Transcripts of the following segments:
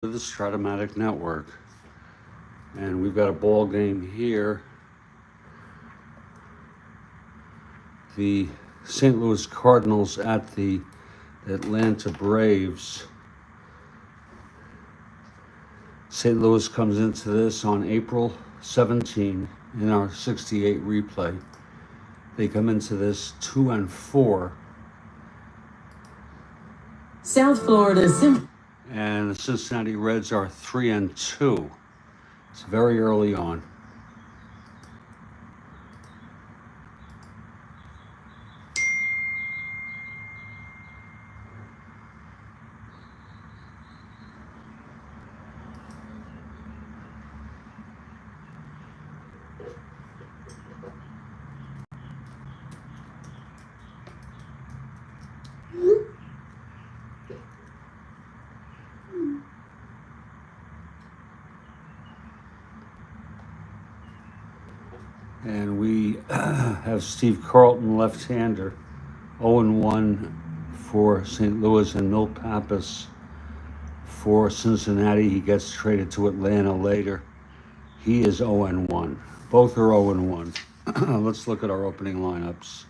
The Strat-O-Matic network, and we've got a ball game here. The St. Louis Cardinals at the Atlanta Braves. St. Louis comes into this on April 17 in our 68 replay. They come into this 2-4. South Florida. And the Cincinnati Reds are 3-2. It's very early on. And we have Steve Carlton, left-hander, 0-1 for St. Louis, and Milt Pappas for Cincinnati. He gets traded to Atlanta later. He is 0-1. Both are 0-1. Let's look at our opening lineups.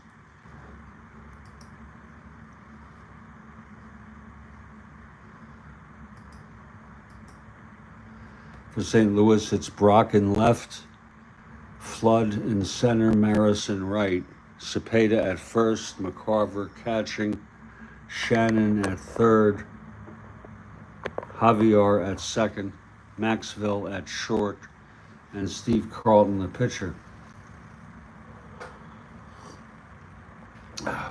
For St. Louis, it's Brock in left, Flood in center, Maris in right, Cepeda at first, McCarver catching, Shannon at third, Javier at second, Maxville at short, and Steve Carlton, the pitcher.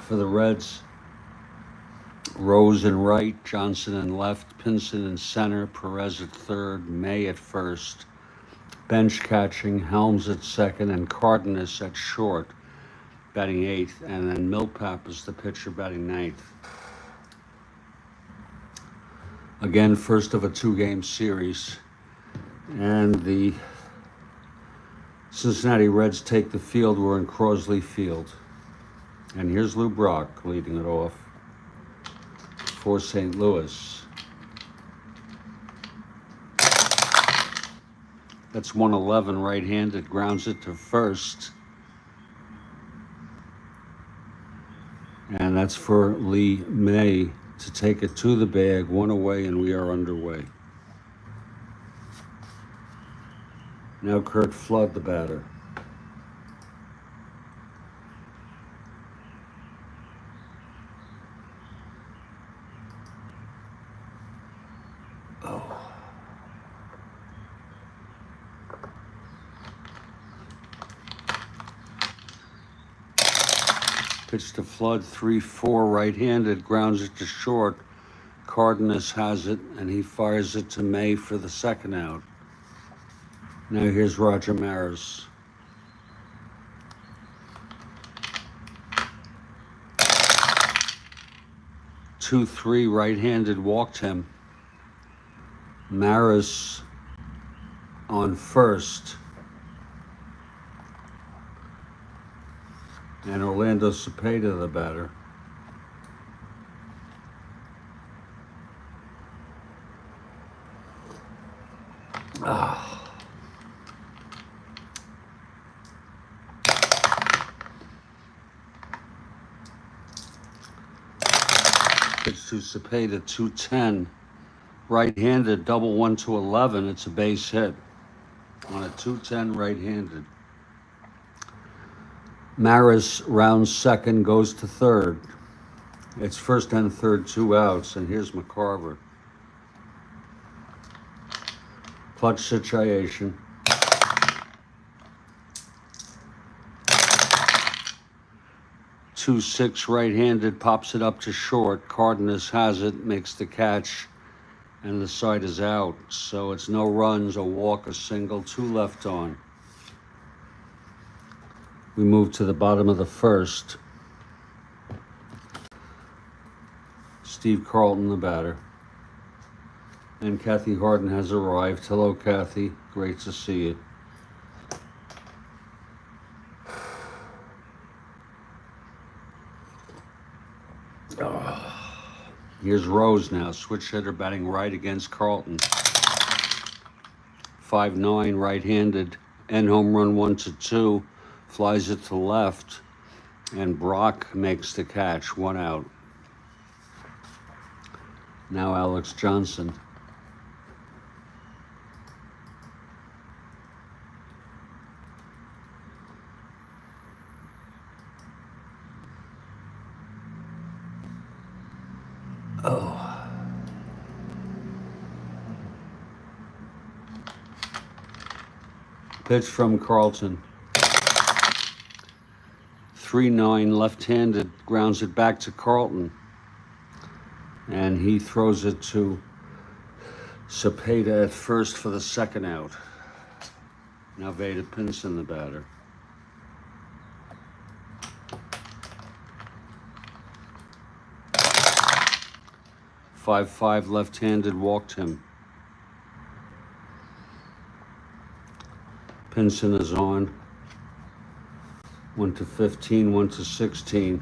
For the Reds, Rose in right, Johnson in left, Pinson in center, Perez at third, May at first, bench catching, Helms at second, and Cardinals at short, batting eighth, and then Milt Pappas, the pitcher, batting ninth. Again, first of a two-game series, and the Cincinnati Reds take the field. We're in Crosley Field, and here's Lou Brock leading it off for St. Louis. That's 111 right-handed, grounds it to first. And that's for Lee May to take it to the bag, one away, and we are underway. Now Kurt Flood, the batter. Pitch to Flood, 3-4 right-handed, grounds it to short. Cardenas has it, and he fires it to May for the second out. Now here's Roger Maris. Two-three right-handed, walked him. Maris on first. And Orlando Cepeda, the batter. Pitch to Cepeda, 210. Right-handed, double 1-11. It's a base hit on a 210 right-handed. Maris rounds second, goes to third. It's first and third, 2 outs, and here's McCarver. Clutch situation. 2-6 right-handed, pops it up to short. Cardenas has it, makes the catch, and the side is out. So it's no runs, a walk, a single, 2 left on. We move to the bottom of the first. Steve Carlton, the batter. And Kathy Harden has arrived. Hello, Kathy. Great to see you. Here's Rose now, switch hitter, batting right against Carlton. 5'9", right-handed. End home run 1-2. Flies it to left. And Brock makes the catch. 1 out. Now Alex Johnson. Pitch from Carlton. 3-9, left-handed, grounds it back to Carlton. And he throws it to Cepeda at first for the 2nd out. Now Veda Pinson, the batter. Five, left-handed, walked him. Pinson is on. 1-15, 1-16.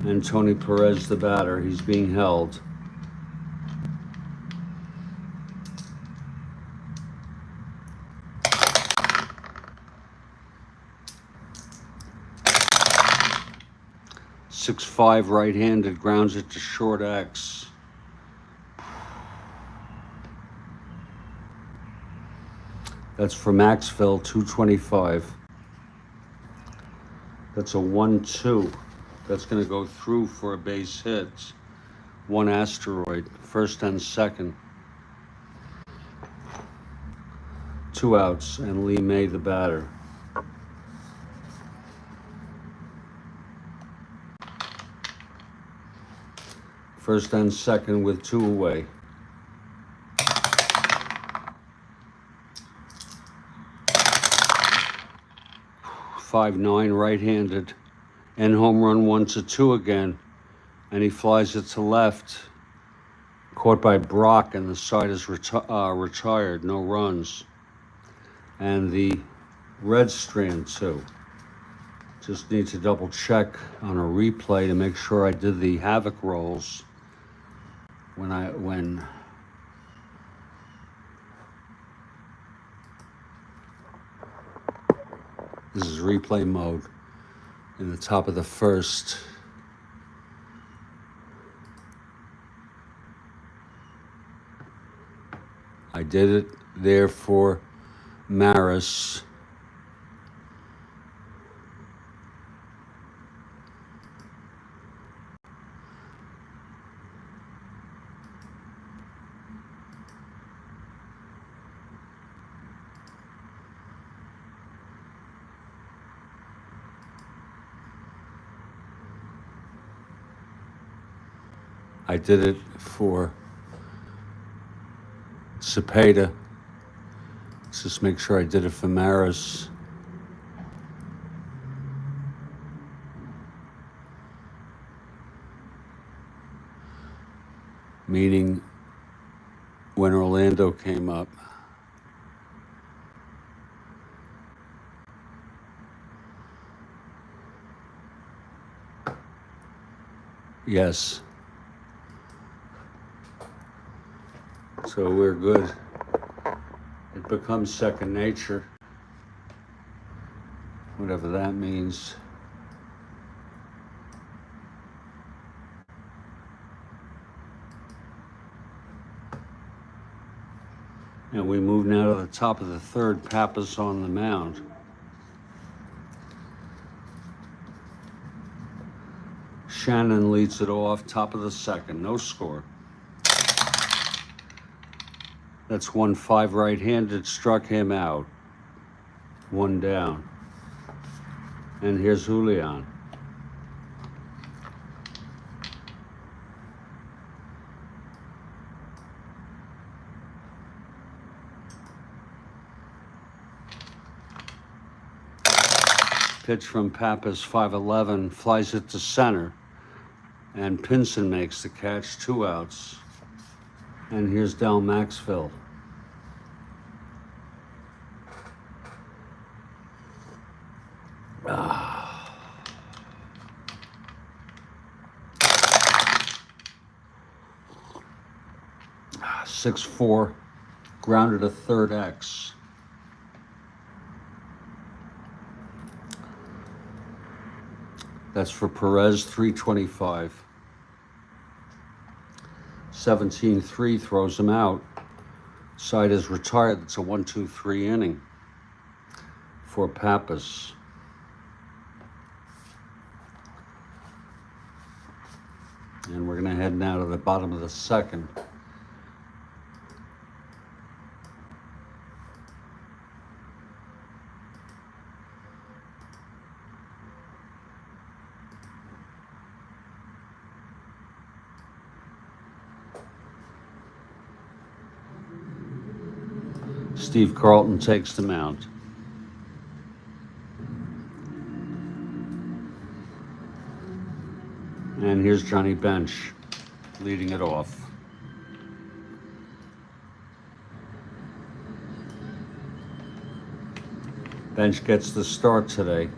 And Tony Perez, the batter, he's being held. Six-five, right-handed, grounds it to short X. That's for Maxville, 225. That's a 1-2. That's going to go through for a base hit. 1 asteroid, 1st and 2nd. 2 outs, and Lee May, the batter. First and 2nd with 2 away. 5'9", right-handed. End home run 1-2 again. And he flies it to left. Caught by Brock, and the side is retired. No runs. And the red strand too. Just need to double check on a replay to make sure I did the havoc rolls when this is replay mode in the top of the 1st. I did it there for Maris. I did it for Cepeda. Let's just make sure I did it for Maris. Meaning when Orlando came up. Yes. So we're good. It becomes second nature, whatever that means. And we move now to the top of the 3rd. Pappas on the mound. Shannon leads it off, top of the 2nd. No score. That's 1-5, right-handed, struck him out. 1 down. And here's Julian. Pitch from Pappas, 5'11", flies it to center. And Pinson makes the catch, 2 outs. And here's Del Maxville. 6-4, grounded a third X. That's for Perez, 325. 17-3 throws him out. Side is retired. It's a 1-2-3 inning for Pappas. And we're going to head now to the bottom of the second. Steve Carlton takes the mound. And here's Johnny Bench leading it off. Bench gets the start today.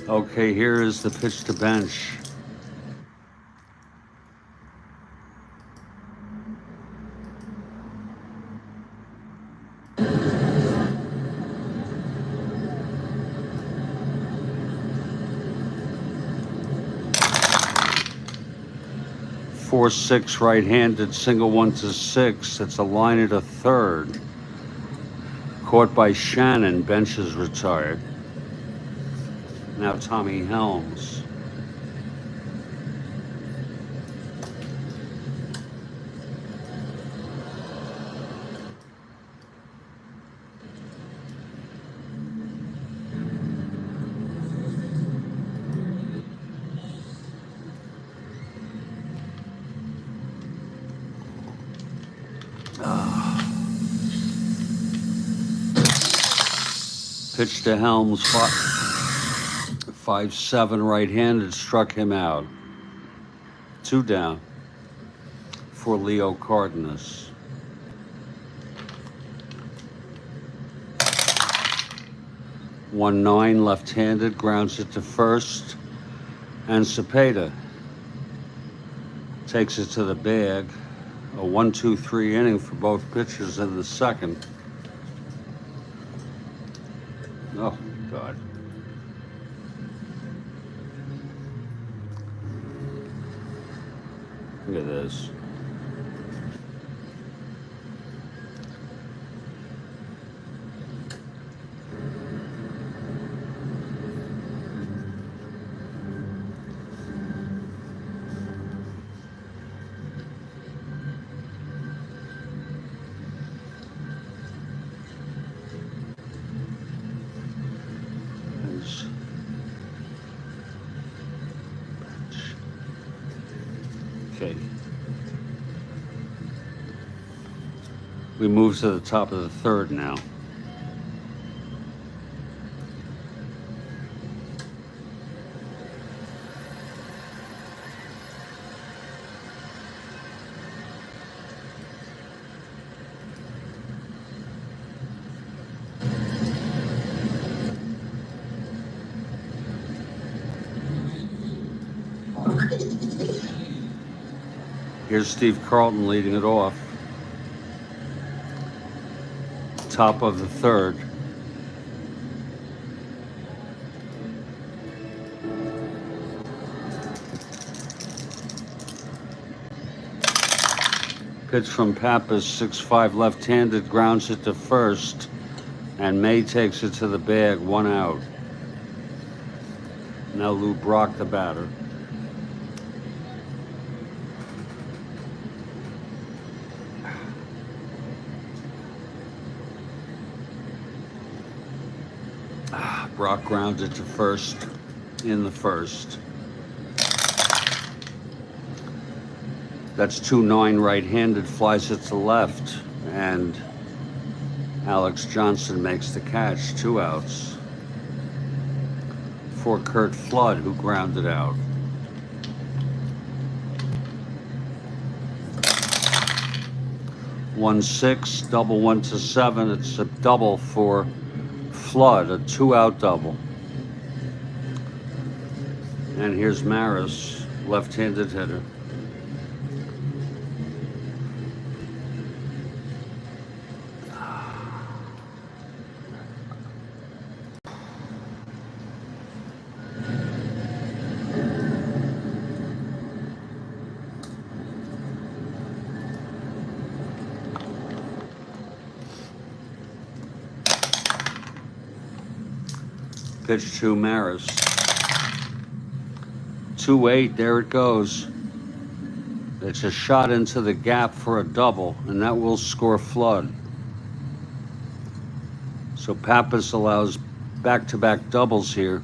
Okay, here is the pitch to Bench. Four, 6 right-handed, single 1-6. It's a line at a third. Caught by Shannon. Bench is retired. Now Tommy Helms. Pitch to Helms. 5-7 right-handed, struck him out. 2 down for Leo Cardinals. One 9 left-handed, grounds it to first, and Cepeda takes it to the bag. A 1-2-3 inning for both pitchers in the second. Oh, God. Look at this. Okay. We move to the top of the third now. Here's Steve Carlton leading it off. Top of the third. Pitch from Pappas, 6-5 left-handed, grounds it to first, and May takes it to the bag, 1 out. Now Lou Brock, the batter. Brock grounded to first in the first. That's 2-9 right-handed, flies it to left, and Alex Johnson makes the catch, 2 outs. For Kurt Flood, who grounded out. One six, double 1-7. It's a double for Flood, a 2-out double. And here's Maris, left-handed hitter. Pitch to Maris. 2-8, there it goes. It's a shot into the gap for a double, and that will score Flood. So Pappas allows back-to-back doubles here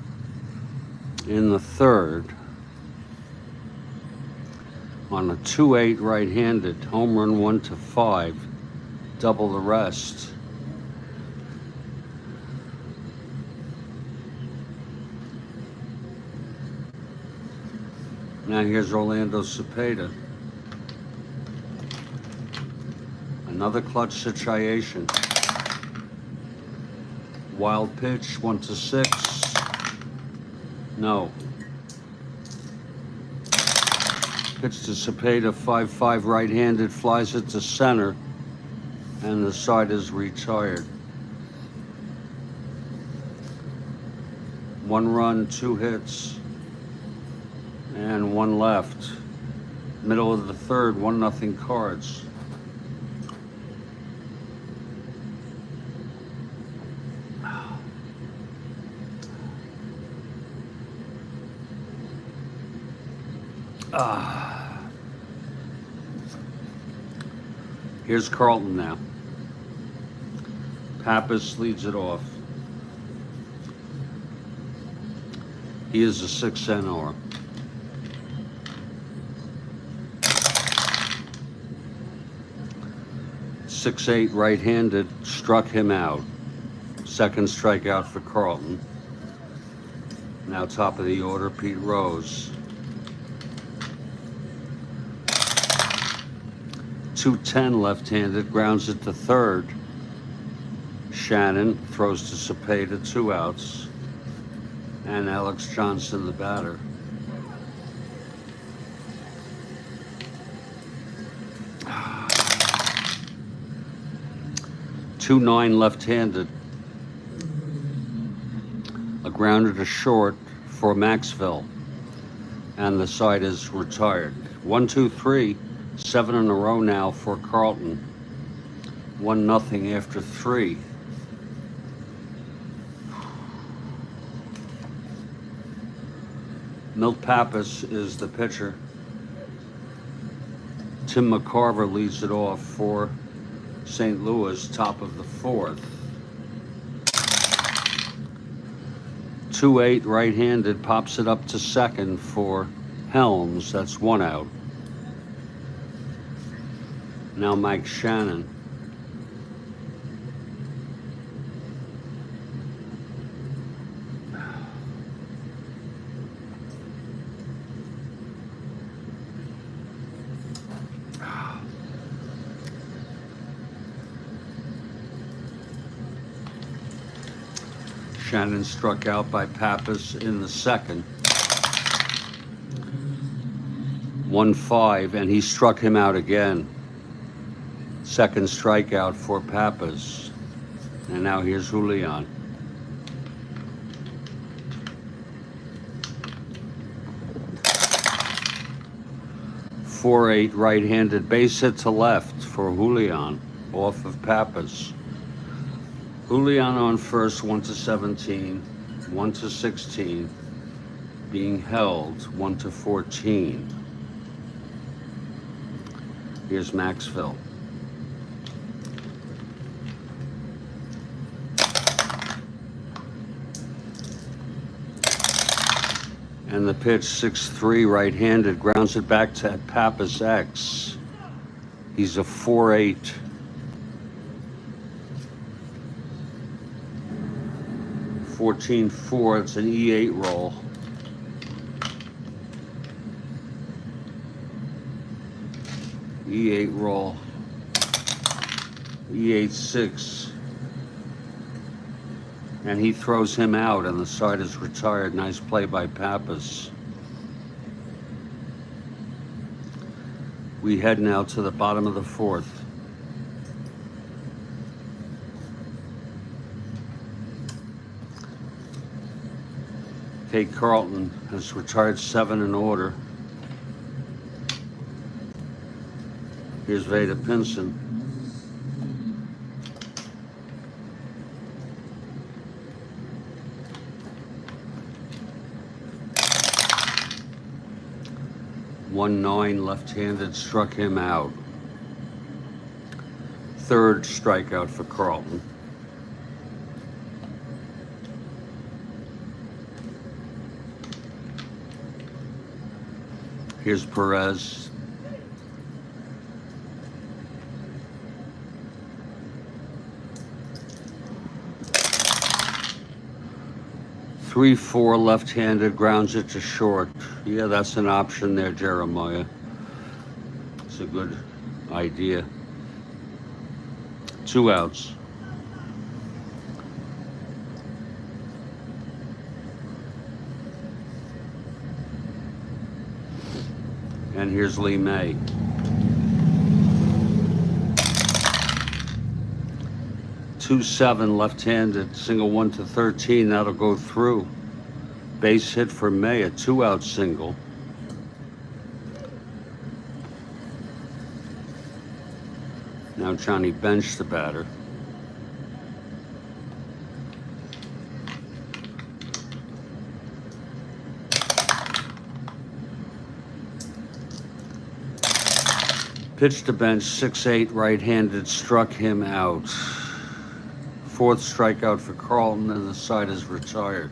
in the third. On a 2-8 right-handed, home run 1-5, double the rest. Now here's Orlando Cepeda. Another clutch situation. Wild pitch, 1-6. No. Pitch to Cepeda, 5-5 right-handed, flies it to center, and the side is retired. 1 run, 2 hits. And 1 left. Middle of the third, 1-0 Cards. Here's Carlton now. Pappas leads it off. He is a 6 NR. 6-8 right-handed, struck him out. Second strikeout for Carlton. Now top of the order, Pete Rose. 2-10 left-handed, grounds it to third. Shannon throws to Cepeda, 2 outs. And Alex Johnson, the batter. 2-9 left-handed. A grounder to short for Maxville. And the side is retired. 1-2-3, 7 in a row now for Carlton. 1-0 after 3. Milt Pappas is the pitcher. Tim McCarver leads it off for St. Louis, top of the fourth. 2-8 right-handed, pops it up to second for Helms. That's 1 out. Now Mike Shannon. Shannon struck out by Pappas in the second. 1-5, and he struck him out again. Second strikeout for Pappas. And now here's Julian. .48 right-handed, base hit to left for Julian off of Pappas. Julian on first, 1-17, 1-16. being held 1-14. Here's Maxville. And the pitch, 6-3, right-handed, grounds it back to Pappas X. He's a 4-8. 14-4, it's an E8 roll. E8 roll. E8-6. And he throws him out, and the side is retired. Nice play by Pappas. We head now to the bottom of the fourth. Kate Carlton has retired 7 in order. Here's Veda Pinson. One 9 left-handed, struck him out. Third strikeout for Carlton. Here's Perez. Three, 4 left-handed, grounds it to short. Yeah, that's an option there, Jeremiah. It's a good idea. 2 outs. And here's Lee May. Two, 7 left-handed, single 1-13. That'll go through. Base hit for May, a 2-out single. Now Johnny benched the batter. Pitched to bench, 6-8, right-handed, struck him out. Fourth strikeout for Carlton, and the side is retired.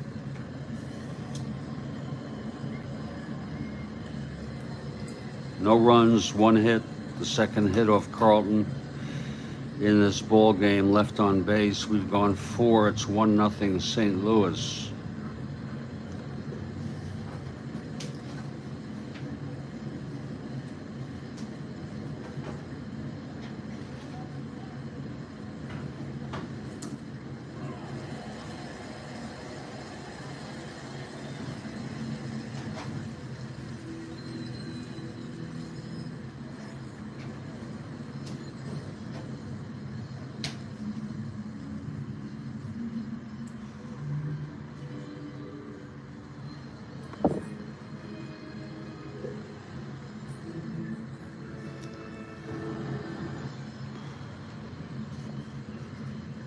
No runs, 1 hit. The second hit off Carlton in this ball game, left on base. We've gone 4. It's 1-0 St. Louis.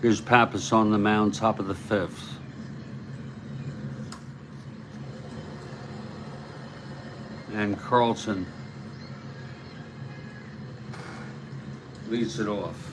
Here's Pappas on the mound, top of the 5th. And Carlton leads it off.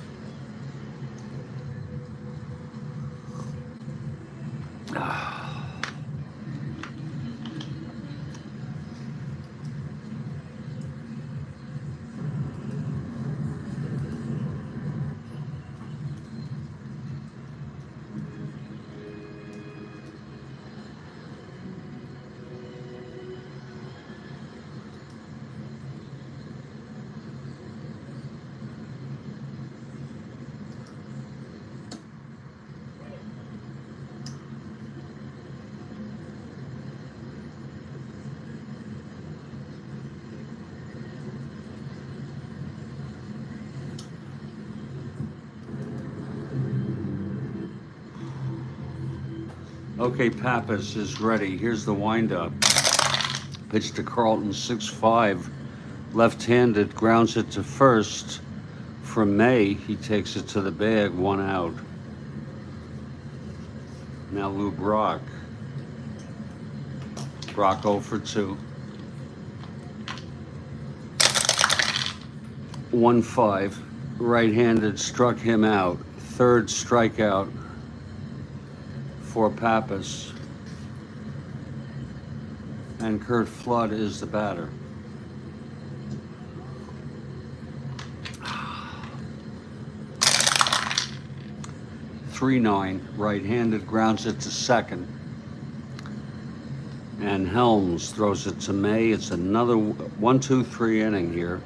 Okay, Pappas is ready. Here's the windup. Pitch to Carlton, 6-5. Left-handed, grounds it to first. For May, he takes it to the bag, 1 out. Now Lou Brock. Brock 0 for 2. 1-5. Right-handed struck him out. Third strikeout for Pappas. And Kurt Flood is the batter. .39, right-handed, grounds it to second. And Helms throws it to May. It's another 1-2-3 inning here.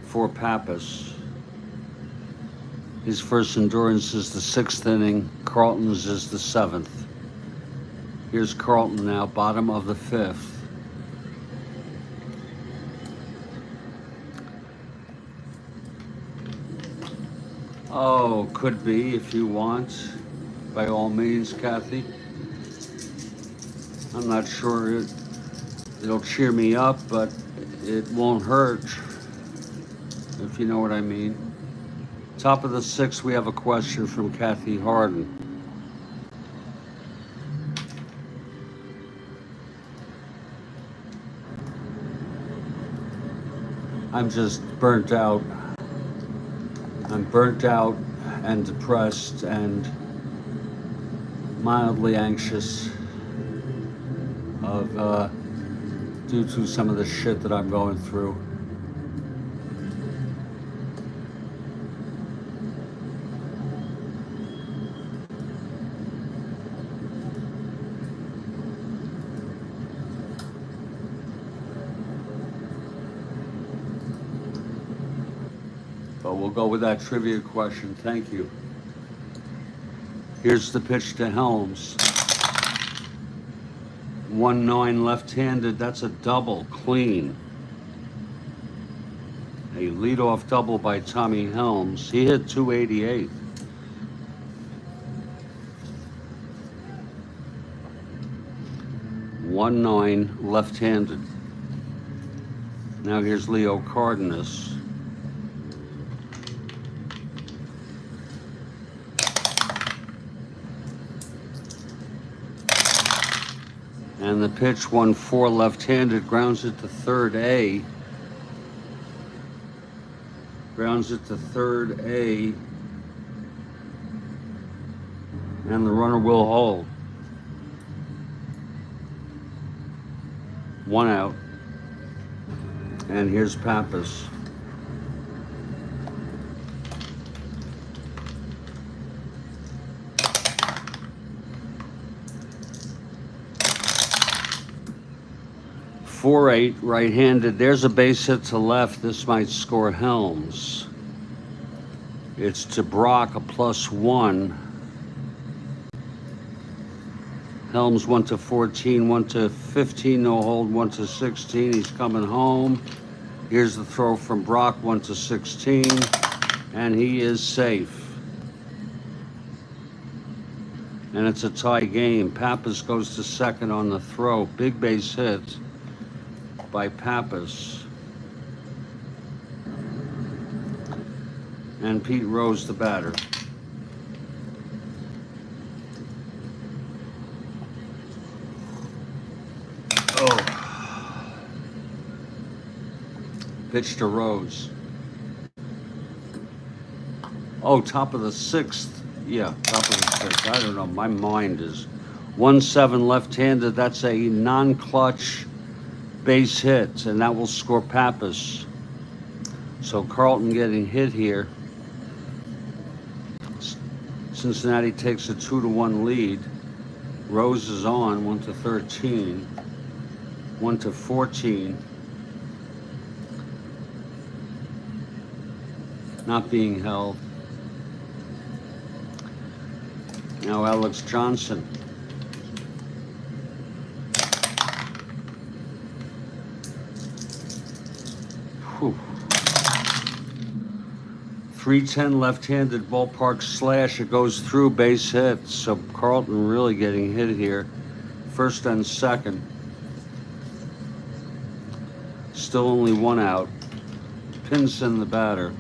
For Pappas. His first endurance is the 6th inning. Carlton's is the 7th. Here's Carlton now, bottom of the 5th. Oh, could be if you want. By all means, Kathy. I'm not sure it'll cheer me up, but it won't hurt, if you know what I mean. Top of the 6th, we have a question from Kathy Harden. I'm just burnt out. I'm burnt out and depressed and mildly anxious due to some of the shit that I'm going through. But we'll go with that trivia question. Thank you. Here's the pitch to Helms. 1-9 left-handed. That's a double, clean. A leadoff double by Tommy Helms. He hit .288. .1-9 left-handed. Now here's Leo Cardenas. And the pitch 1-4 left-handed, grounds it to third A. Grounds it to third A. And the runner will hold. 1 out. And here's Pappas. .48 right-handed. There's a base hit to left. This might score Helms. It's to Brock, a +1. Helms 1-14, 1-15, no hold, 1-16. He's coming home. Here's the throw from Brock, 1-16, and he is safe. And it's a tie game. Pappas goes to second on the throw. Big base hit by Pappas. And Pete Rose, the batter. Oh. Pitch to Rose. Oh, top of the 6th. Yeah, top of the 6th. I don't know. My mind is 1-7 left-handed. That's a non-clutch base hit, and that will score Pappas. So Carlton getting hit here. Cincinnati takes a 2-1 lead. Rose is on, 1-13, 1-14. Not being held. Now Alex Johnson. Whew. 310 left-handed ballpark slash. It goes through, base hit. So Carlton really getting hit here. First and second. Still only 1 out. Pinson, the batter.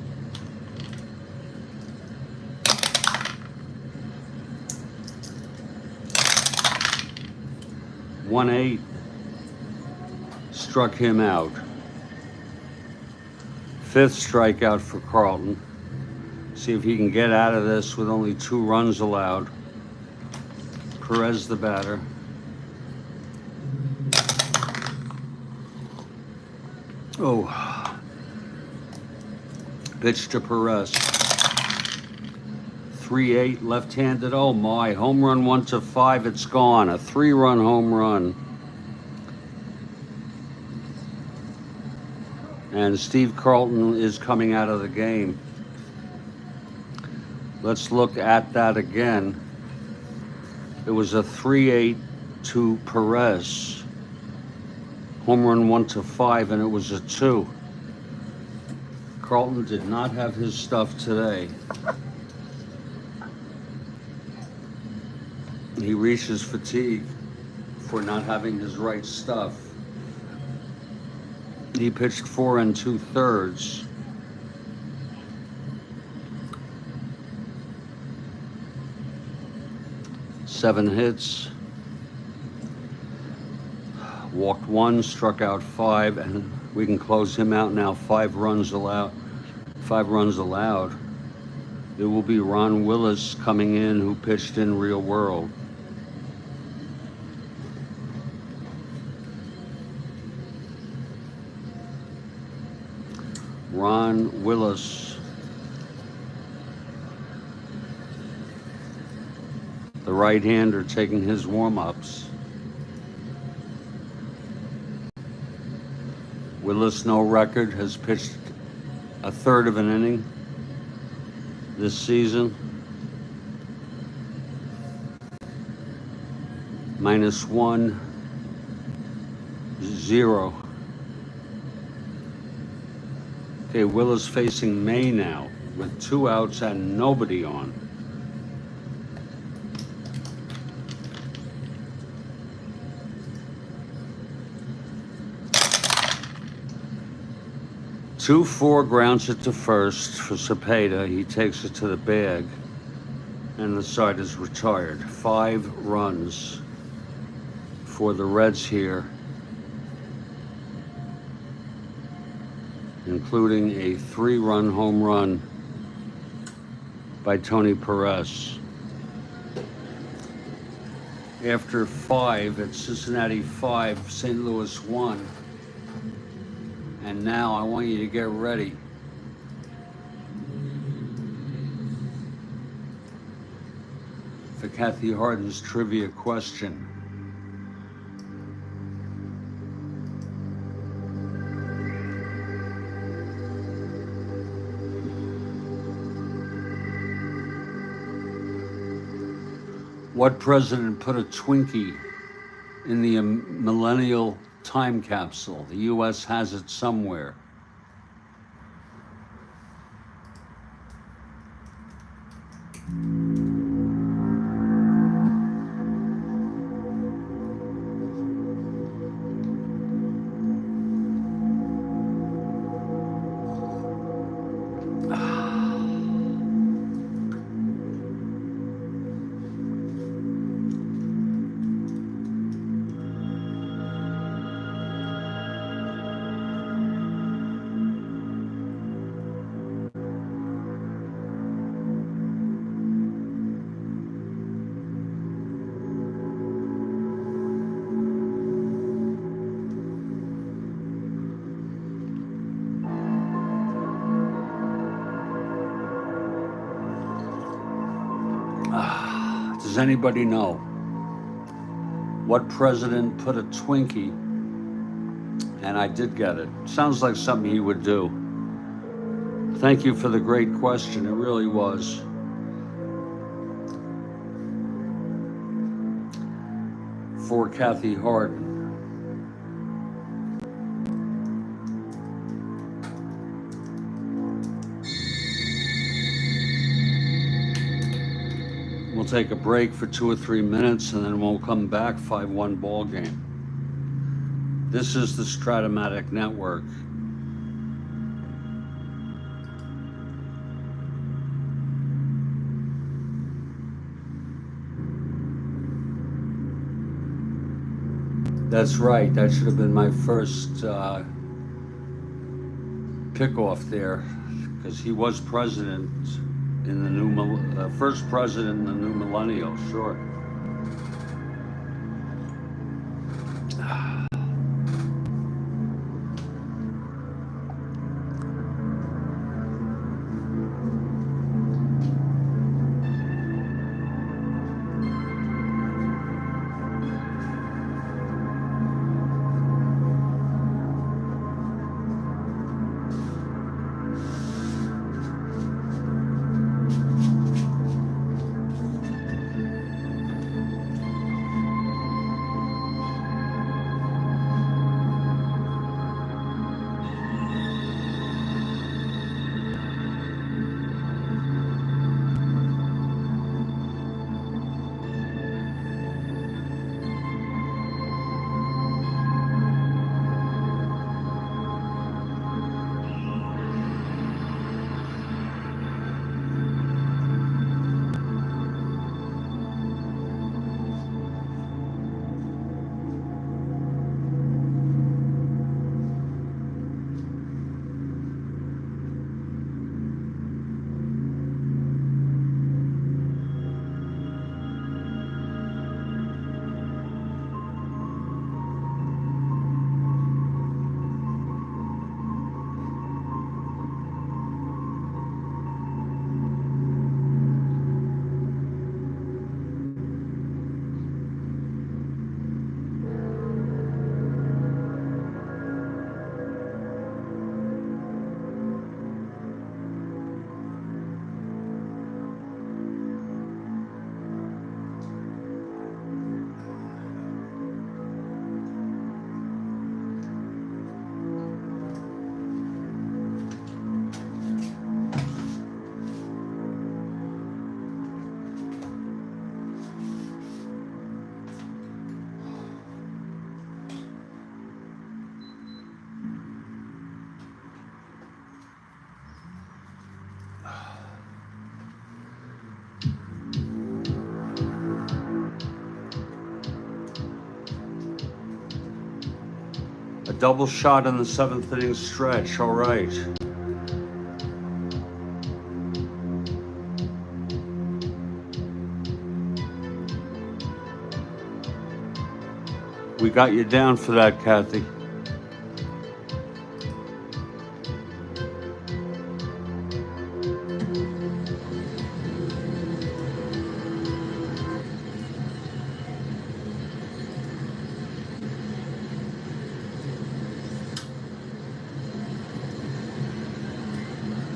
1-8 struck him out. Fifth strikeout for Carlton. See if he can get out of this with only 2 runs allowed. Perez the batter. Oh. Pitch to Perez. 3-8 left-handed. Oh my. Home run 1-5. It's gone. A 3-run home run. And Steve Carlton is coming out of the game. Let's look at that again. It was a 3-8 to Perez. Home run 1-5, and it was a 2. Carlton did not have his stuff today. He reaches fatigue for not having his right stuff. He pitched 4 2/3. Seven hits, walked 1, struck out 5, and we can close him out now. 5 runs allowed. 5 runs allowed. It will be Ron Willis coming in, who pitched in Real World. Ron Willis, the right-hander, taking his warm-ups. Willis, no record, has pitched a third of an inning this season. -1, 0. Okay, Willis facing May now with 2 outs and nobody on. Two 4 grounds it to first for Cepeda. He takes it to the bag, and the side is retired. 5 runs for the Reds here, including a 3-run home run by Tony Perez. After 5, it's Cincinnati 5, St. Louis 1. And now I want you to get ready. For Kathy Harden's trivia question. What president put a Twinkie in the millennial time capsule? The U.S. has it somewhere. Does anybody know what president put a Twinkie? And I did get it. Sounds like something he would do. Thank you for the great question. It really was. For Kathy Harden. We'll take a break for 2 or 3 minutes, and then we'll come back. 5-1 ball game. This is the Strat-O-Matic Network. That's right. That should have been my first pickoff there, because he was president in the first president in the new millennial. Sure. A double shot in the seventh inning stretch. All right. We got you down for that, Kathy.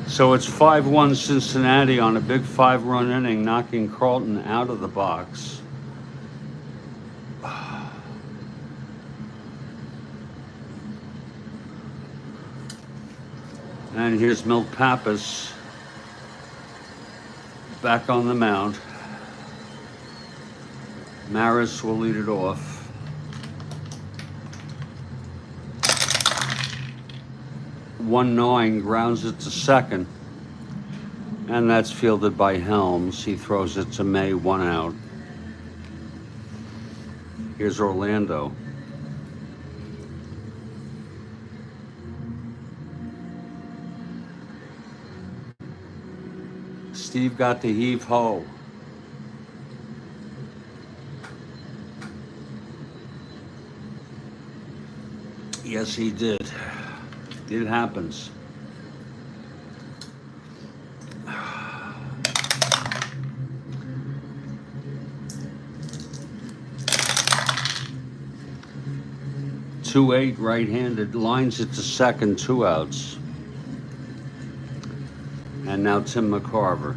So it's 5-1 Cincinnati on a big 5-run inning, knocking Carlton out of the box. And here's Milt Pappas back on the mound. Maris will lead it off. 1-9, grounds it to second. And that's fielded by Helms. He throws it to May, 1 out. Here's Orlando. Steve got the heave-ho. Yes, he did. It happens. Two 8 right-handed, lines it to second, 2 outs. And now Tim McCarver.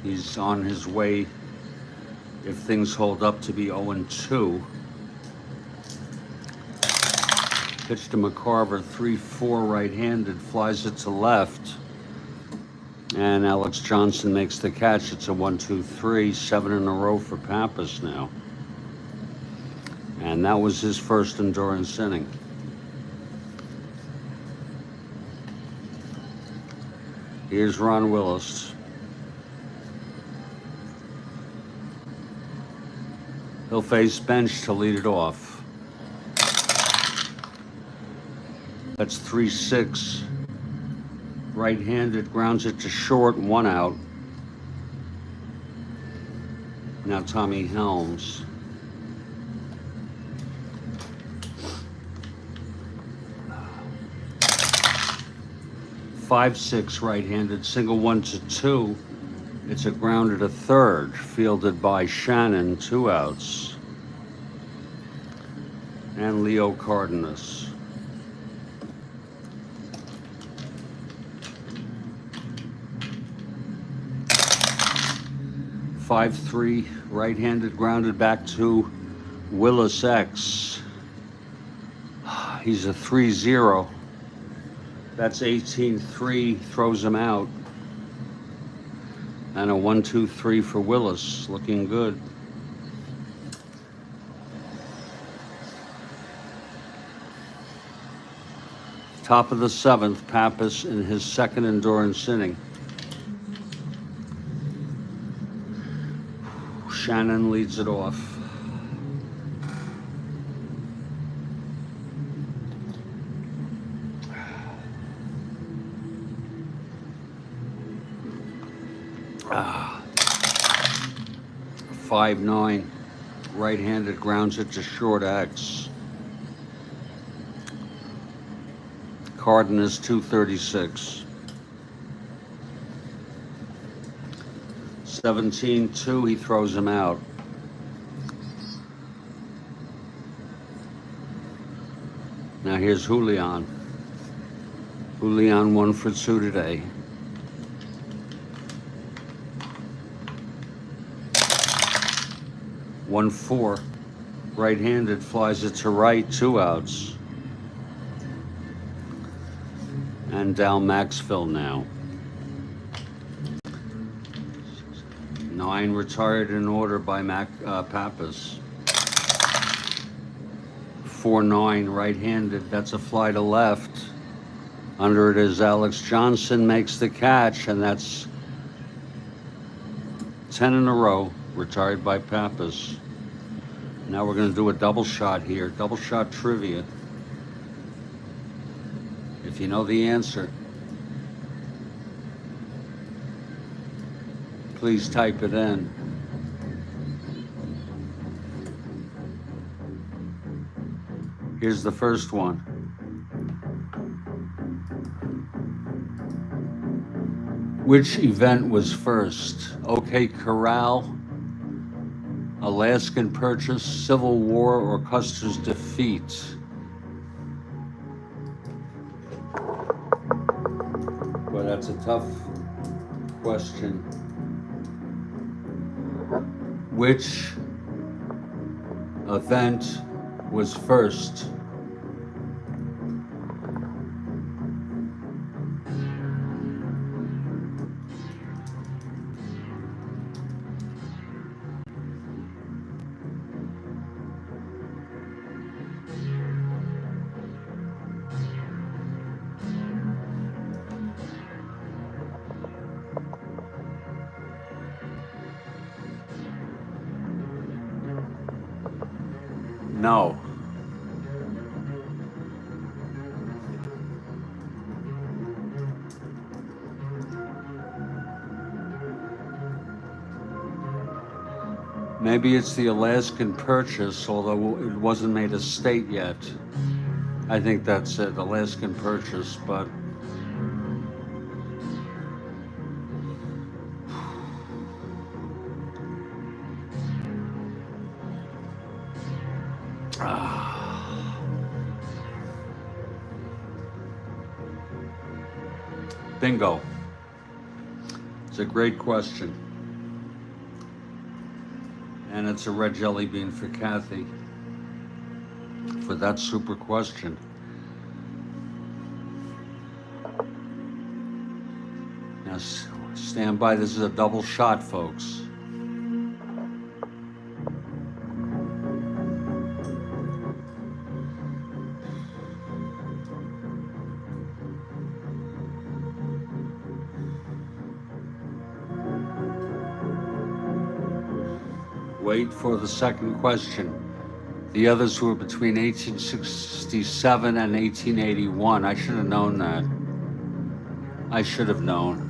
He's on his way, if things hold up, to be 0-2. Pitch to McCarver, 3-4 right-handed, flies it to left. And Alex Johnson makes the catch. It's a 1-2-3, 7 in a row for Pappas now. And that was his first endurance inning. Here's Ron Willis. He'll face bench to lead it off. That's 3-6. Right-handed, grounds it to short, 1 out. Now Tommy Helms. Five, 6, right-handed, single 1-2. It's a grounder to third, fielded by Shannon, 2 outs. And Leo Cardenas. 5-3, right-handed, grounded back to Willis X. He's a 3-0. That's 18-3, throws him out. And a 1-2-3 for Willis, looking good. Top of the 7th, Pappas in his second endurance inning. Shannon leads it off. Ah. 5-9, right-handed, grounds it to short X. Cardinals 236. 17-2, he throws him out. Now here's Julian. Julian 1 for 2 today. One 4, right-handed, flies it to right, 2 outs. And Dal Maxfield now. 9 retired in order by Pappas. 4-9, right-handed, that's a fly to left. Under it is Alex Johnson, makes the catch, and that's 10 in a row, retired by Pappas. Now we're going to do a double shot here, double shot trivia. If you know the answer, please type it in. Here's the first one. Which event was first? OK Corral, Alaskan Purchase, Civil War, or Custer's defeat? Well, that's a tough question. Which event was first? No. Maybe it's the Alaskan Purchase, although it wasn't made a state yet. I think that's it, Alaskan Purchase, but bingo. It's a great question. And it's a red jelly bean for Kathy for that super question. Now stand by, this is a double shot, folks. wait for the second question. The others were between 1867 and 1881. I should have known that. I should have known.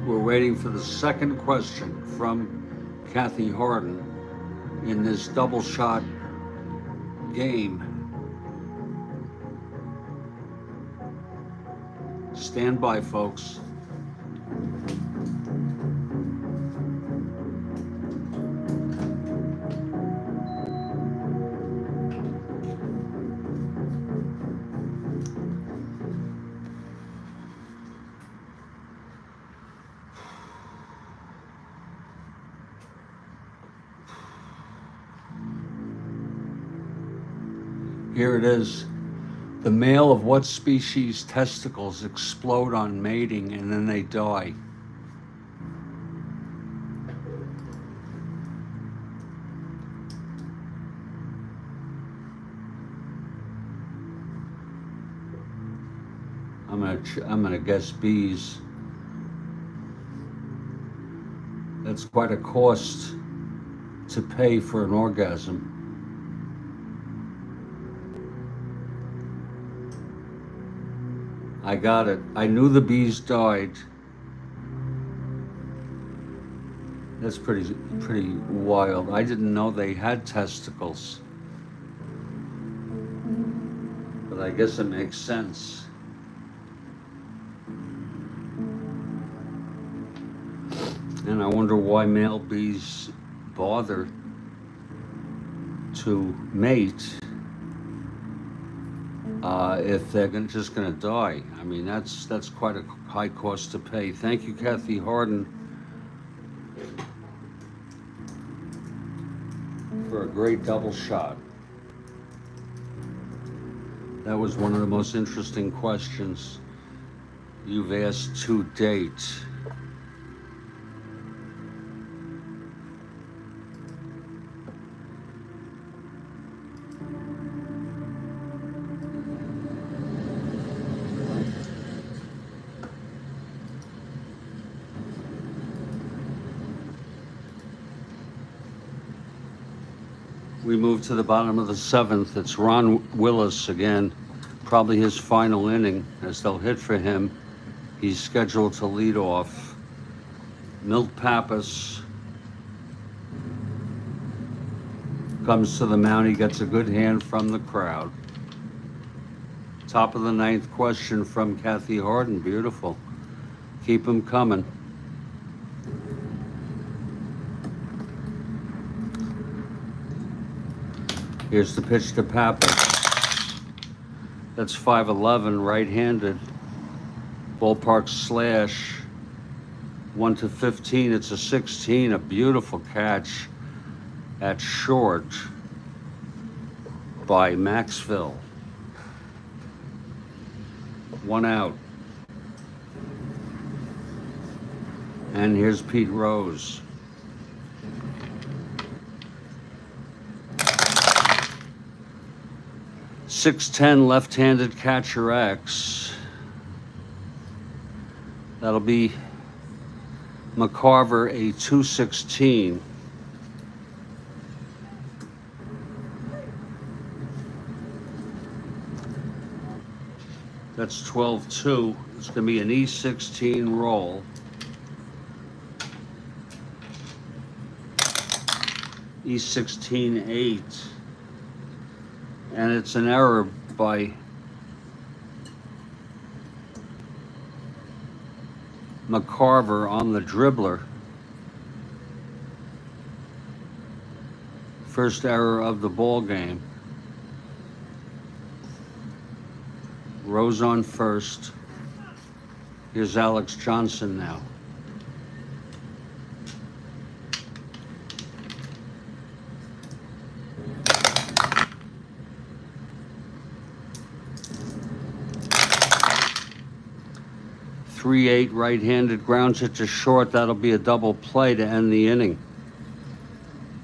We're waiting for the second question from Kathy Harden in this double shot game. Stand by, folks. Here it is. The male of what species' testicles explode on mating and then they die? I'm gonna guess bees. That's quite a cost to pay for an orgasm. I got it. I knew the bees died. That's pretty wild. I didn't know they had testicles. But I guess it makes sense. And I wonder why male bees bother to mate if they're just going to die. I mean, that's quite a high cost to pay. Thank you, Kathy Harden, for a great double shot. That was one of the most interesting questions you've asked to date. We move to the bottom of the seventh. It's Ron Willis again, probably his final inning as they'll hit for him. He's scheduled to lead off. Milt Pappas comes to the mound. He gets a good hand from the crowd. Top of the ninth question from Kathy Harden. Beautiful. Keep him coming. Here's the pitch to Pappas. That's 5'11", right-handed. Ballpark slash. 1-15. It's a 16. A beautiful catch at short by Maxville. 1 out. And here's Pete Rose. .610 left-handed catcher X. That'll be McCarver, a .216. That's 12-2. It's going to be an E16 roll. E16 8. And it's an error by McCarver on the dribbler. First error of the ball game. Rose on first. Here's Alex Johnson now. 3-8 right-handed, grounds it to short. That'll be a double play to end the inning.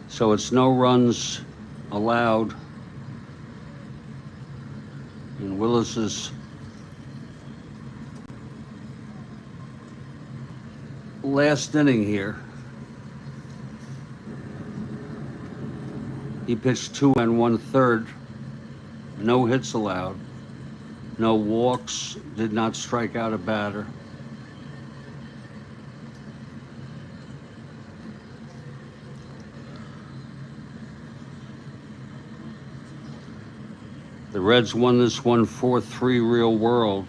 So it's no runs allowed in Willis's last inning here. He pitched 2 1/3, no hits allowed, no walks, did not strike out a batter. The Reds won this one 4-3 real world.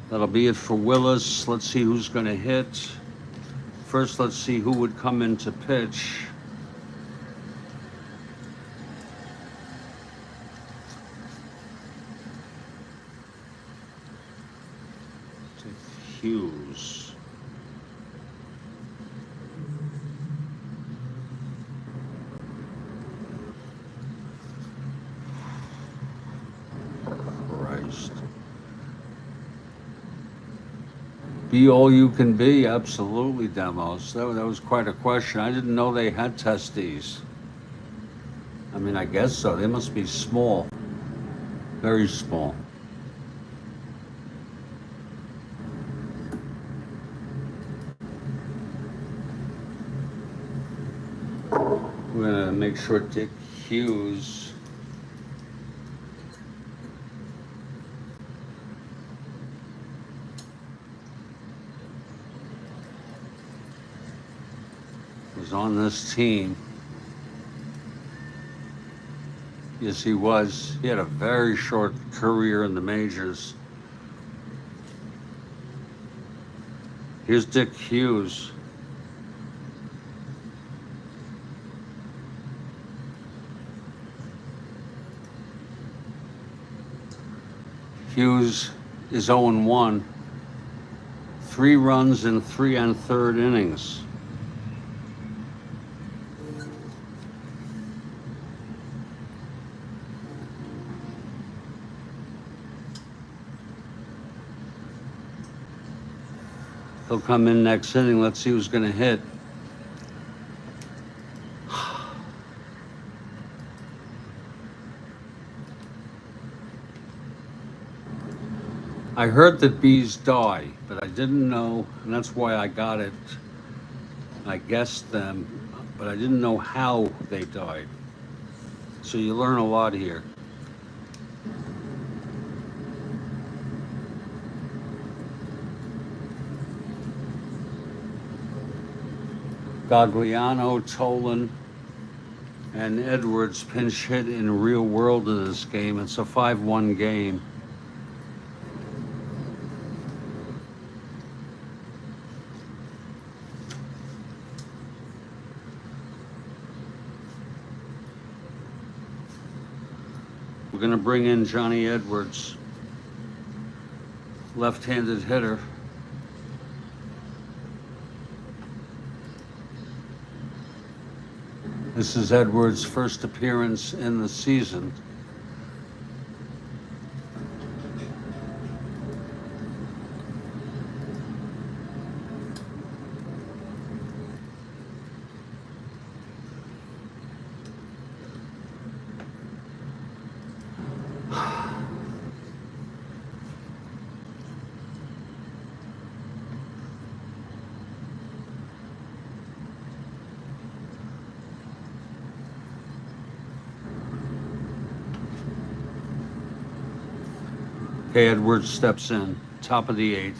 That'll be it for Willis. Let's see who's going to hit. First, let's see who would come in to pitch. Hughes. Christ. Be all you can be, absolutely, Demos. That was quite a question. I didn't know they had testes. I mean, I guess so. They must be small, very small. We're gonna make sure Dick Hughes was on this team. Yes, he was. He had a very short career in the majors. Here's Dick Hughes. Hughes is 0-1, 3 runs in 3 1/3 innings. He'll come in next inning. Let's see who's going to hit. I heard that bees die, but I didn't know, and that's why I got it. I guessed them, but I didn't know how they died. So you learn a lot here. Gagliano, Tolan, and Edwards pinch hit in real world of this game. It's a 5-1 game. We're going to bring in Johnny Edwards, left-handed hitter. This is Edwards' first appearance in the season. Okay, Edwards steps in, top of the 8th.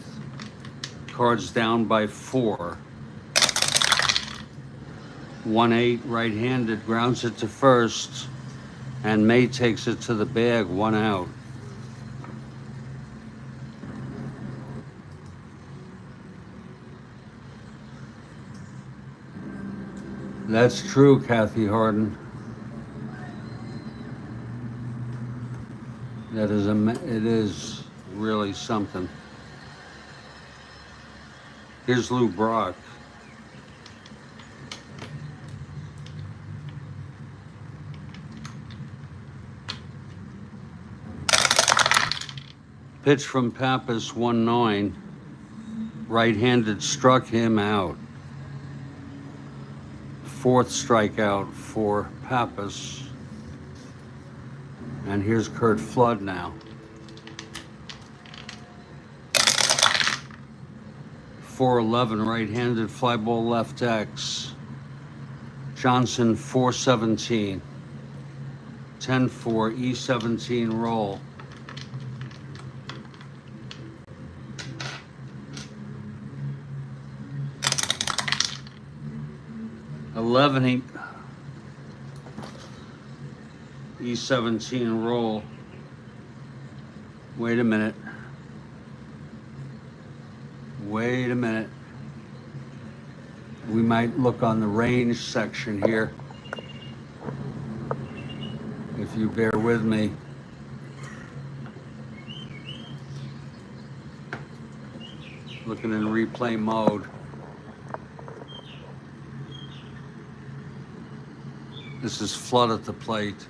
Cards down by 4. 1-8 right-handed, grounds it to first, and May takes it to the bag, 1 out. That's true, Kathy Harden. It is really something. Here's Lou Brock. Pitch from Pappas, 1-9. Right-handed, struck him out. Fourth strikeout for Pappas. And here's Curt Flood now. 4-11, right-handed, fly ball left X. Johnson, 4-17. 10-4, E17 roll. E17 roll. Wait a minute. Wait a minute. We might look on the range section here. If you bear with me. Looking in replay mode. This is Flood at the plate.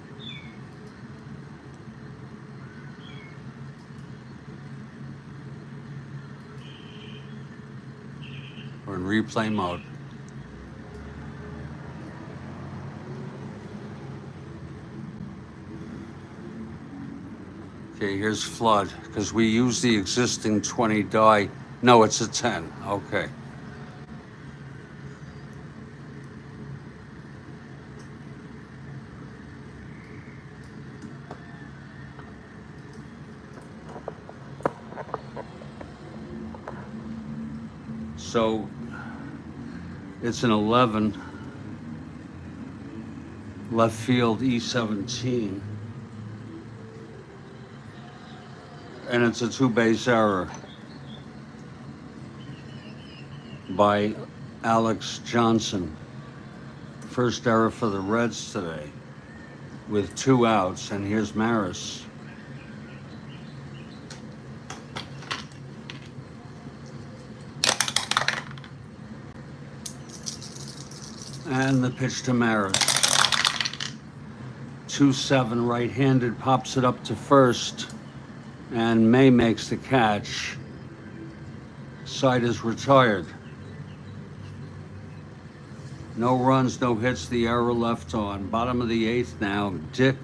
We're in replay mode. Okay, here's Flood, because we use the existing 20 die. No, it's a 10. Okay. So it's an 11, left field E17, and it's a two-base error by Alex Johnson. First error for the Reds today with 2 outs, and here's Maris. And the pitch to Maris. 2-7, right-handed, pops it up to first, and May makes the catch. Side is retired. No runs, no hits, the error left on. Bottom of the 8th now, Dick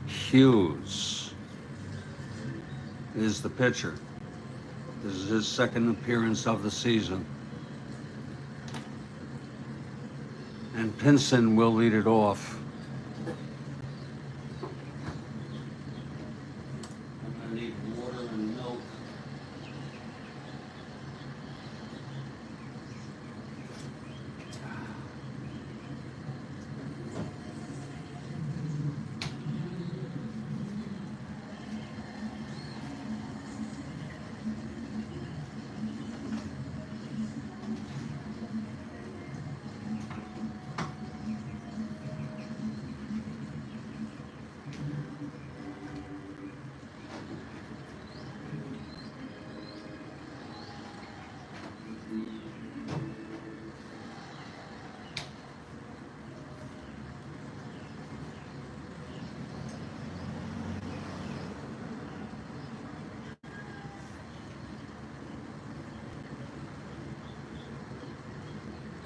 Hughes is the pitcher. This is his second appearance of the season. And Pinson will lead it off. I'm gonna need water and milk.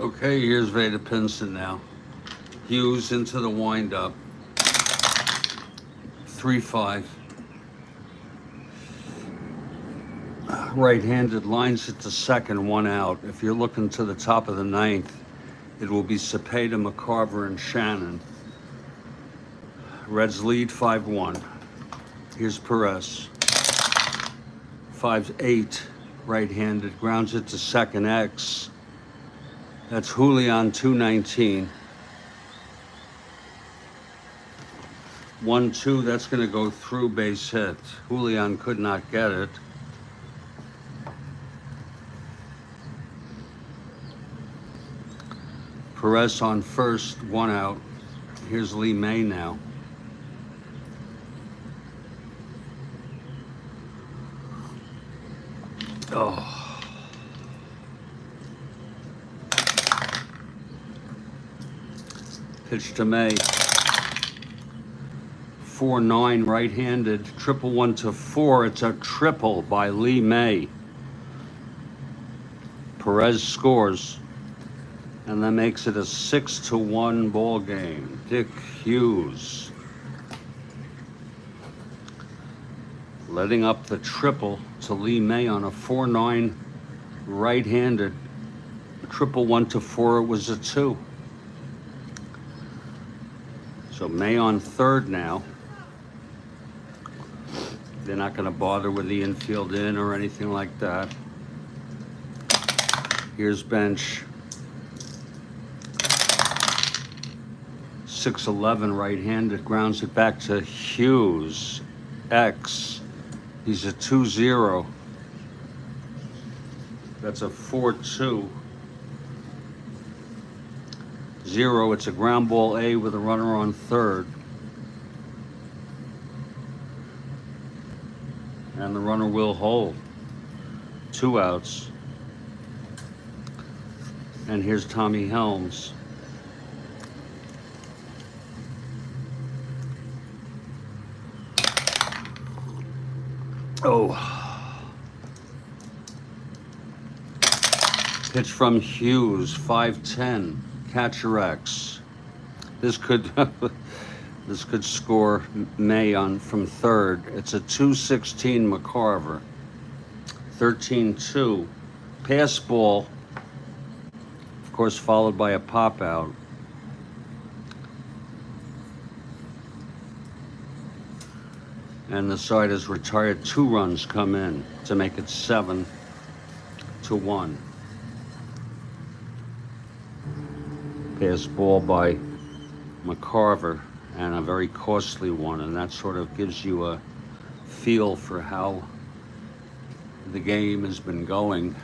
Okay, here's Veda Pinson now. Hughes into the windup. 3-5. Right-handed, lines it to second, 1 out. If you're looking to the top of the 9th, it will be Cepeda, McCarver, and Shannon. Reds lead 5-1. Here's Perez. 5-8, right-handed, grounds it to second, X. That's Julian, 219. 1-2, that's going to go through, base hit. Julian could not get it. Perez on first, 1 out. Here's Lee May now. Oh. Pitch to May. 4-9 right-handed, 111 to 4. It's a triple by Lee May. Perez scores, and that makes it a 6-1 ball game. Dick Hughes letting up the triple to Lee May on a 4-9 right-handed, 111 to 4. It was a 2. So May on third now. They're not going to bother with the infield in or anything like that. Here's bench. 6-11 right-handed, grounds it back to Hughes. X. He's a 2-0. That's a 4-2. 0. It's a ground ball A with a runner on third. And the runner will hold. 2 outs. And here's Tommy Helms. Oh. Pitch from Hughes, 5-10. Catcher X. This could this could score May on from third. It's a 2-16 McCarver. 13-2. Pass ball, of course, followed by a pop out. And the side is retired. 2 runs come in to make it 7-1. Pass ball by McCarver, and a very costly one, and that sort of gives you a feel for how the game has been going.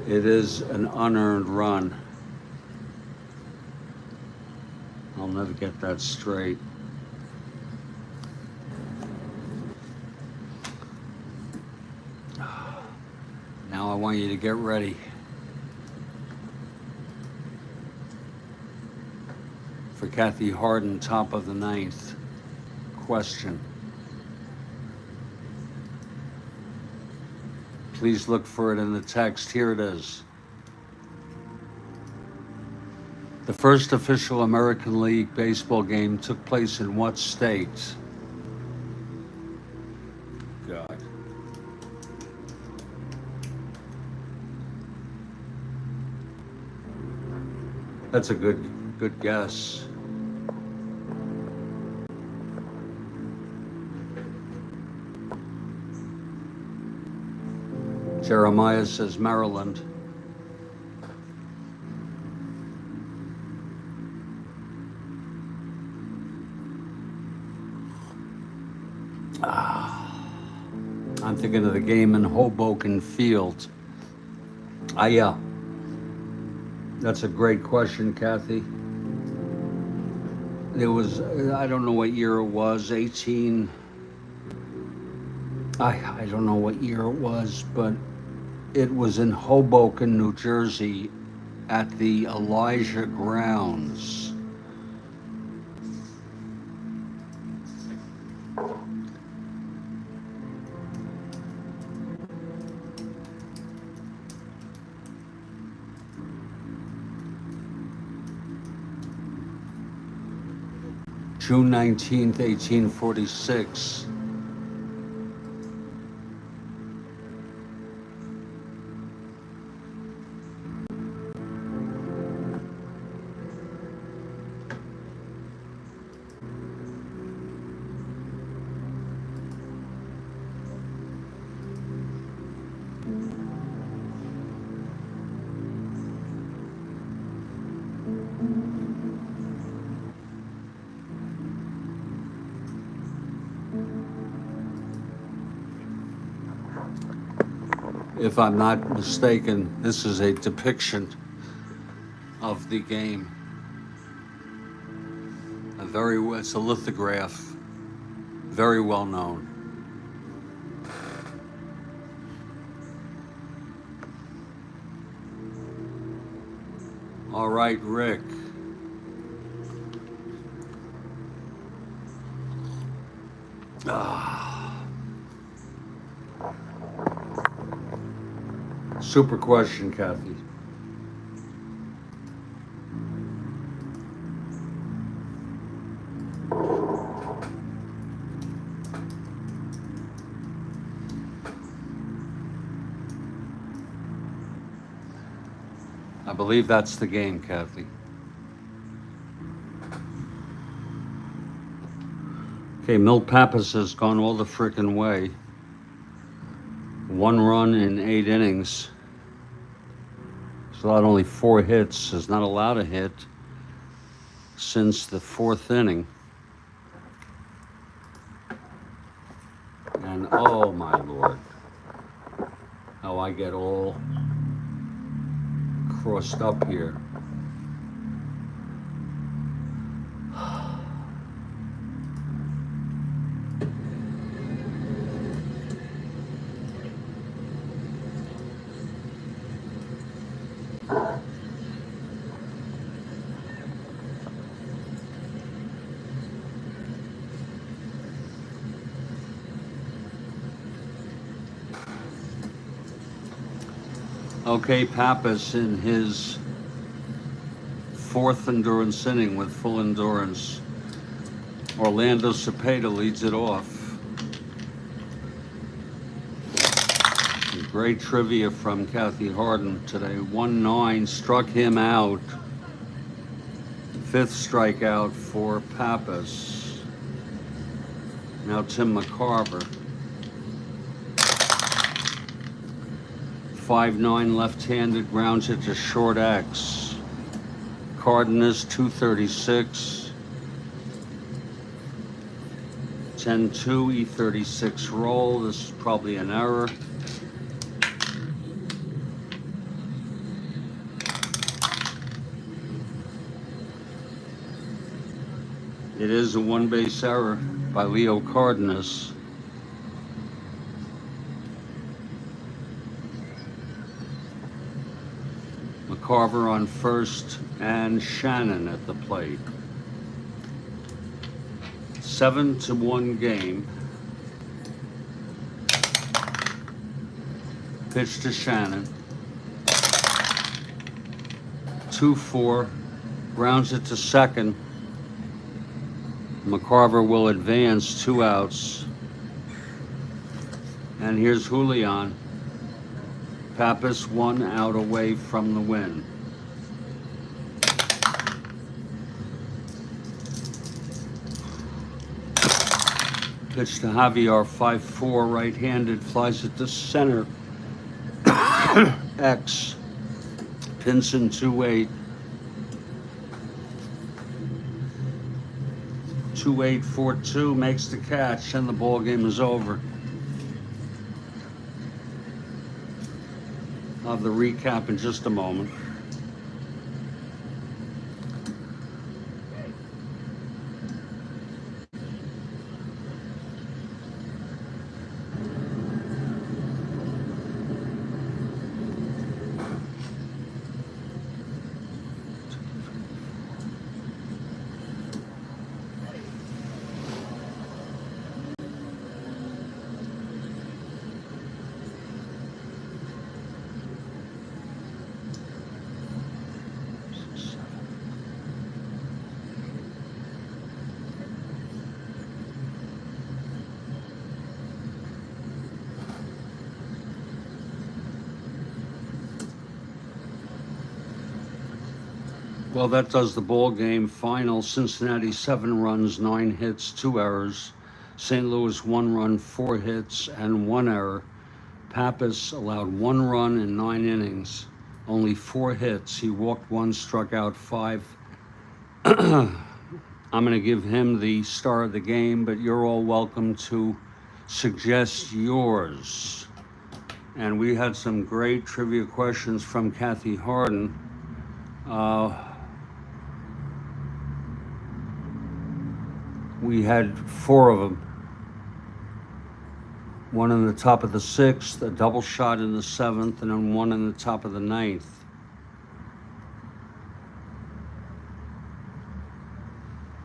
It is an unearned run. I'll never get that straight. Now I want you to get ready for Kathy Harden, top of the 9th. Question. Please look for it in the text. Here it is. The first official American League baseball game took place in what state? God. That's a good guess. Jeremiah says Maryland. I'm thinking of the game in Hoboken Field. Yeah. That's a great question, Kathy. It was, I don't know what year it was, 18. I don't know what year it was, but it was in Hoboken, New Jersey, at the Elijah Grounds. June 19th, 1846. If I'm not mistaken, this is a depiction of the game. It's a lithograph, very well known. All right, Rick. Super question, Kathy. I believe that's the game, Kathy. Okay, Milt Pappas has gone all the frickin' way. 1 run in 8 innings. He's allowed only 4 hits. Has not allowed a hit since the 4th inning. And oh my Lord, how I get all crossed up here. Okay, Pappas in his 4th endurance inning with full endurance. Orlando Cepeda leads it off. Great trivia from Kathy Harden today. 1-9 struck him out. 5th strikeout for Pappas. Now Tim McCarver. 5-9 left-handed, grounds it to short X. Cardinals 236. 10-2 E36 roll. This is probably an error. It is a 1-base error by Leo Cardenas. McCarver on first and Shannon at the plate. 7-1 game. Pitch to Shannon. 2-4. Grounds it to second. McCarver will advance, 2 outs. And here's Julian. Pappas 1 out away from the win. Pitch to Javier, 5-4, right-handed, flies it to center. X. Pinson 2-8. 2-8-4-2 makes the catch, and the ball game is over. I'll have the recap in just a moment. Well, that does the ball game. Final, Cincinnati 7 runs, 9 hits, 2 errors. St. Louis 1 run, 4 hits, and 1 error. Pappas allowed 1 run in 9 innings, only 4 hits. He walked 1, struck out 5. I'm going to give him the star of the game, but you're all welcome to suggest yours. And we had some great trivia questions from Kathy Harden. We had 4 of them. One in the top of the 6th, a double shot in the 7th, and then one in the top of the 9th.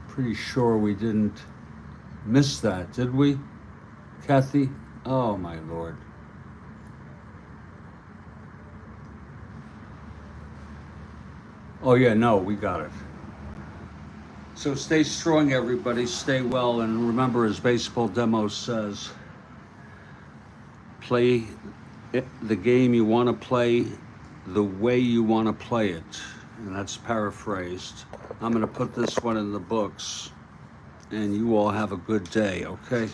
Pretty sure we didn't miss that, did we, Kathy? Oh my Lord. Oh yeah, no, we got it. So stay strong, everybody. Stay well, and remember, as Baseball Demo says, play the game you want to play the way you want to play it. And that's paraphrased. I'm going to put this one in the books, and you all have a good day, okay?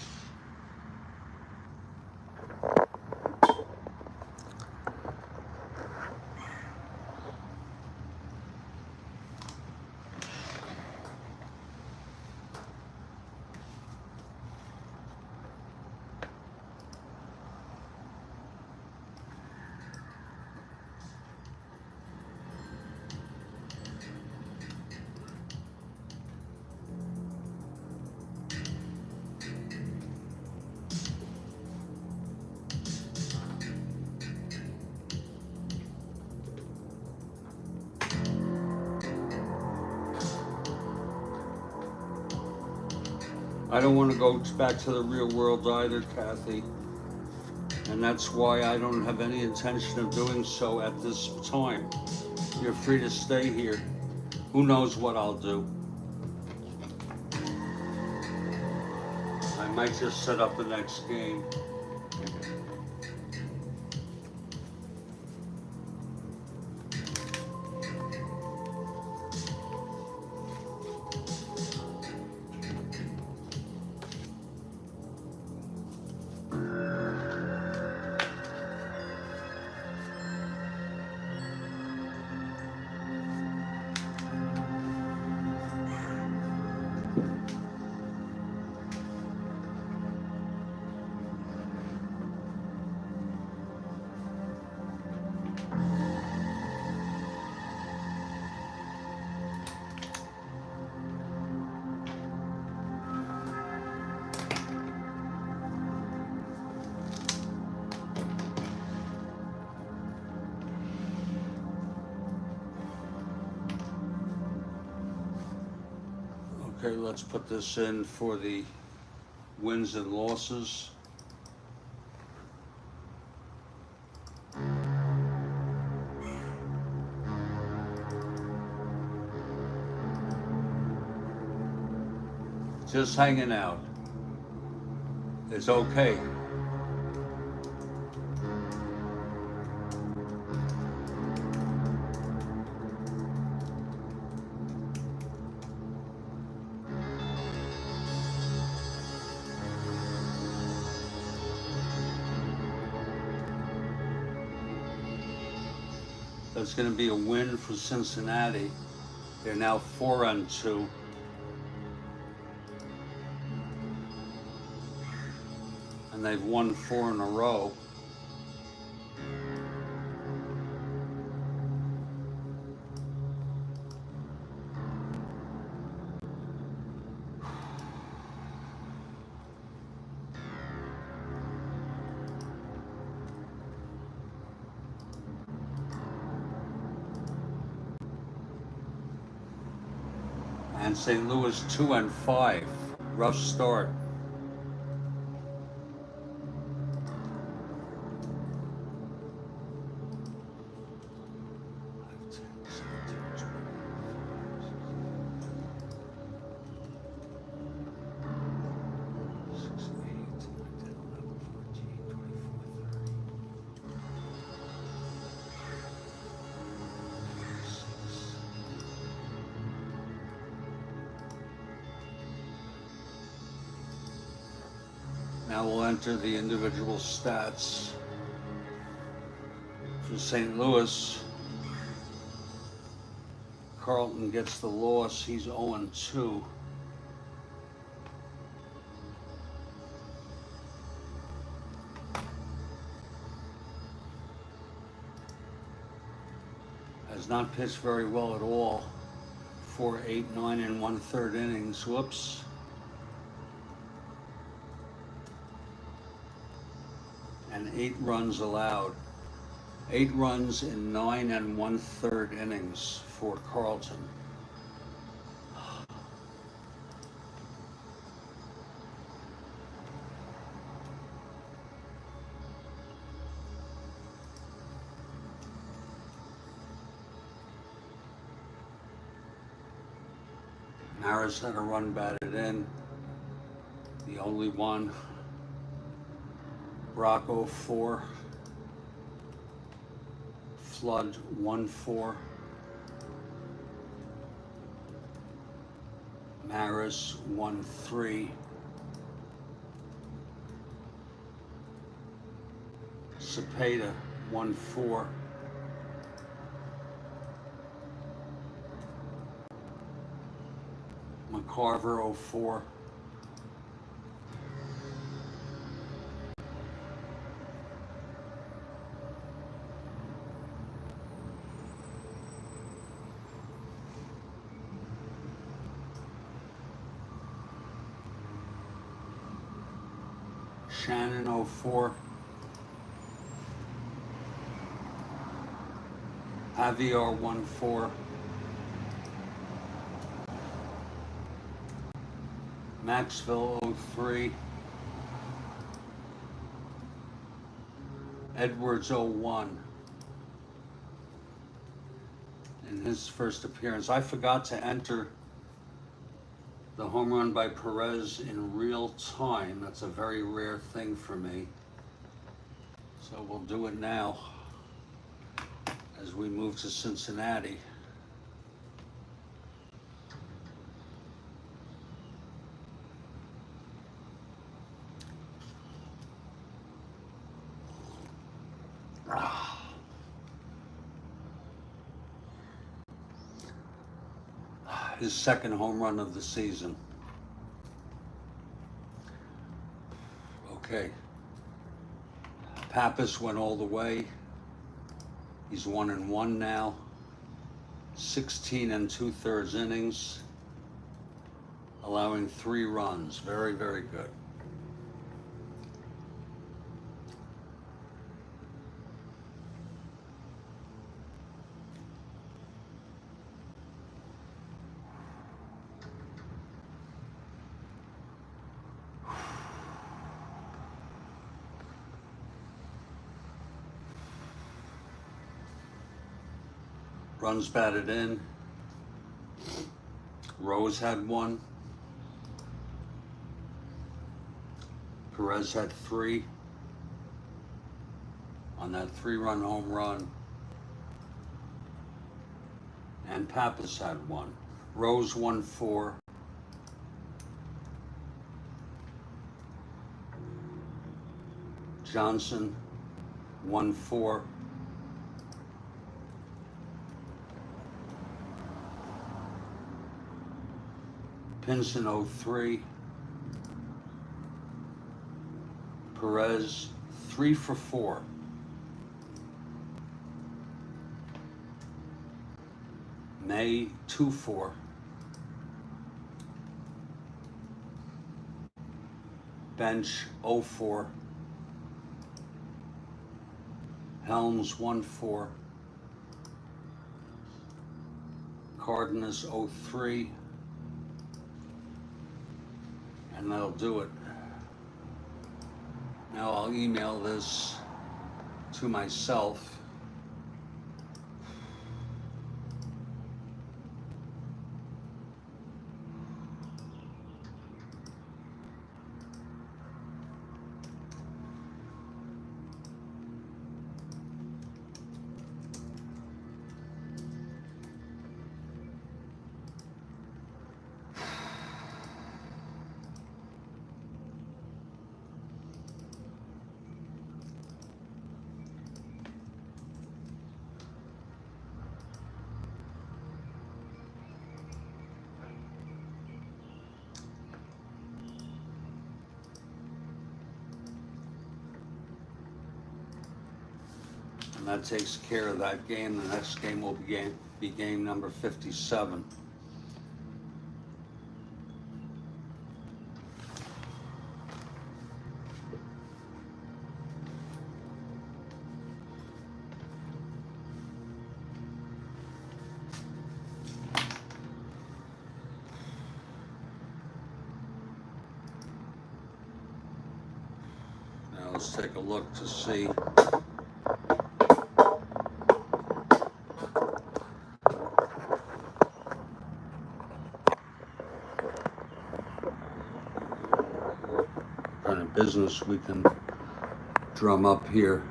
I don't want to go back to the real world either, Kathy. And that's why I don't have any intention of doing so at this time. You're free to stay here. Who knows what I'll do? I might just set up the next game. Okay, let's put this in for the wins and losses. Just hanging out. It's okay. That's going to be a win for Cincinnati. They're now 4-2. And they've won 4 in a row. And St. Louis 2-5. Rough start. Now we'll enter the individual stats. For St. Louis, Carlton gets the loss. He's 0-2. has not pitched very well at all. 4, 8, 9 and 1/3 innings. Whoops. And 8 runs allowed. 8 runs in 9 and 1/3 innings for Carlton. Maris had a run batted in, the only one. Rocco 4, Flood 1-4, Maris 1-3, Cepeda 1-4, McCarver 0-4, Shannon 0-4, Javier 1-4, Maxville 0-3, Edwards 0-1 in his first appearance. I forgot to enter the home run by Perez in real time. That's a very rare thing for me. So we'll do it now as we move to Cincinnati. His second home run of the season. Okay. Pappas went all the way. He's 1-1 now. 16 2/3 innings, allowing 3 runs. Very, very good. Runs batted in. Rose had 1. Perez had 3 on that 3-run home run. And Pappas had 1. Rose 1-4. Johnson 1-4. Pinson 0-3. Perez 3 for 4. May 2-4. Bench 0-4. Helms 1-4. Cardinals 0-3. And that'll do it. Now I'll email this to myself. And that takes care of that game. The next game will be game number 57. Now let's take a look to see. Kind of business we can drum up here.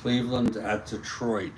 Cleveland at Detroit.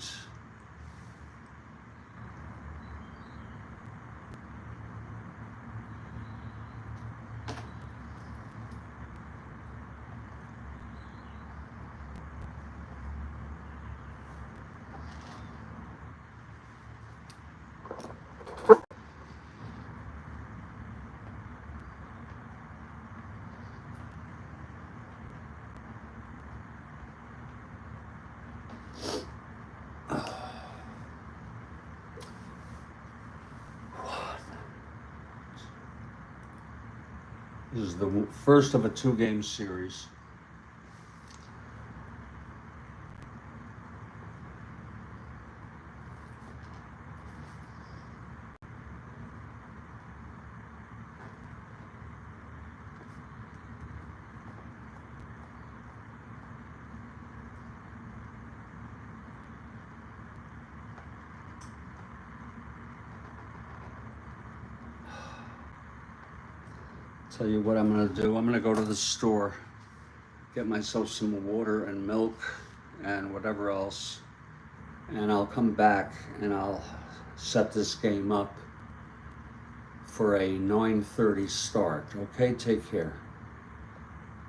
This is the first of a 2-game series. Tell you what I'm gonna do. I'm gonna go to the store, get myself some water and milk and whatever else, and I'll come back and I'll set this game up for a 9:30 start. Okay, take care.